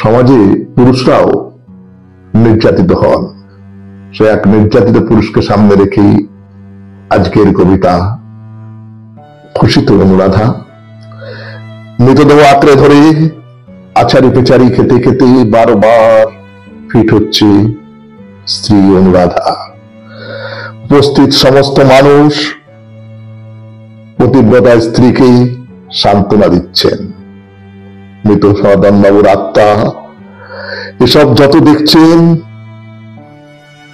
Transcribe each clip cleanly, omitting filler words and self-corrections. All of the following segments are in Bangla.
সমাজে পুরুষরাও নির্যাতিত হন। সে এক নির্যাতিত পুরুষকে সামনে রেখেই আজকের কবিতা খুশি তো অনুরাধা। মৃতদেহ আঁকড়ে ধরে আচারি পেচারি খেতে খেতে বারবার ফিট হচ্ছে স্ত্রী অনুরাধা। উপস্থিত সমস্ত মানুষ পতিব্রতা স্ত্রীকে সান্ত্বনা দিচ্ছেন। মৃত সনাতন বাবুর আত্মা এসব যত দেখছেন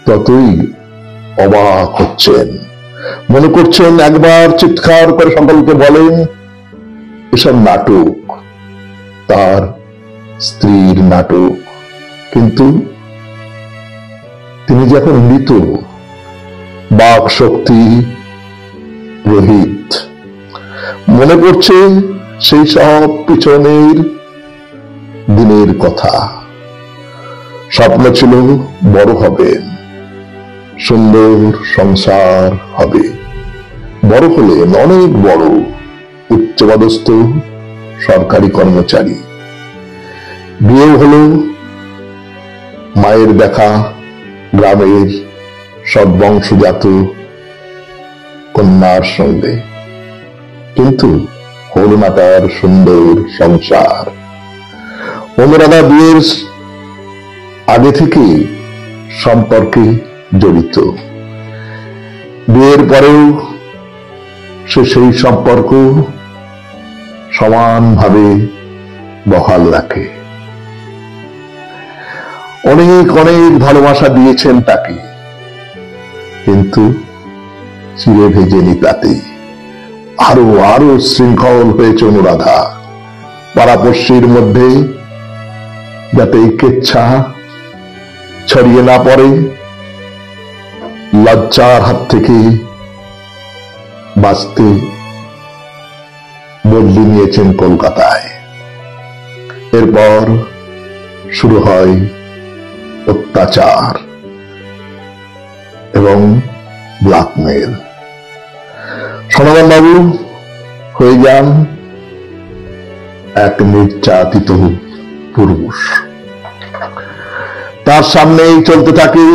ততই অবাক হচ্ছেন। মনে করছেন একবার চিৎকার করে সকলকে বলেন এসব নাটক, তার স্ত্রীর নাটক। কিন্তু তিনি যে এখন মৃত, বাক শক্তি রহিত। মনে পড়ছে সেই সব পিছনের দিনের কথা। স্বপ্ন ছিল বড় হবেন, সুন্দর সংসার হবে। বড় হলেন অনেক বড়, উচ্চপদস্থ সরকারি কর্মচারী। বিয়ে হলো মায়ের দেখা গ্রামের সদ্বংশজাত কন্যার সঙ্গে, কিন্তু হল না তার সুন্দর সংসার। অনুরাধা বিয়ের আগে থেকে সম্পর্কে জড়িত। বিয়ের পরেও সে সেই সম্পর্ক সমানভাবে বহাল রাখে। অনেক অনেক ভালোবাসা দিয়েছেন তাকে, কিন্তু চিরে ভেজেনি তাতে। আরো আরো শৃঙ্খল হয়েছে অনুরাধা। পাড়াপড়শির মধ্যে যাতে কেচ্ছা ছড়িয়ে না পড়ে, লজ্জার হাত থেকে বাঁচতে বদলি নিয়েছেন কলকাতায়। এরপর শুরু হয় অত্যাচার এবং ব্ল্যাকমেল। সনাতন বাবু হয়ে যান এক নির্যাতিত পুরুষ। তার সামনেই চলতে থাকে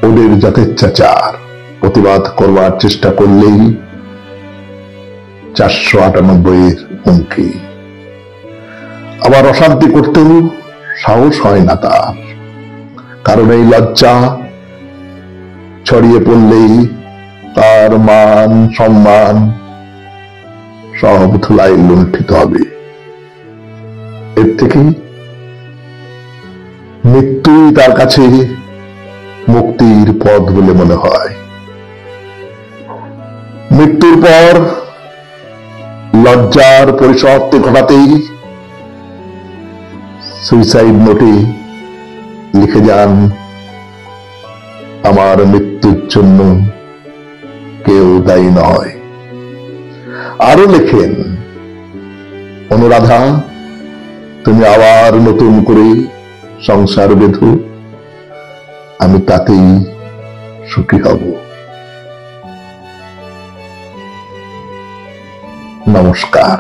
ওদের যথেচ্ছাচার। প্রতিবাদ করবার চেষ্টা করলেই 498 হুমকি। আবার অশান্তি করতেও সাহস হয় না তার, কারণ এই লজ্জা ছড়িয়ে পড়লেই তার মান সম্মান সব ধুলায় লুণ্ঠিত হবে। এর থেকে মৃত্যুই তার কাছে মুক্তির পথ বলে মনে হয়। মৃত্যুর পর লজ্জার পরিসমাপ্তি ঘটাতেই সুইসাইড নোটে লিখে যান, আমার মৃত্যুর জন্য কেউ দায়ী নয়। আরো লেখেন, অনুরাধা তুমি আবার নতুন করে সংসার বেঁধো, আমি তাতেই সুখী হব। নমস্কার।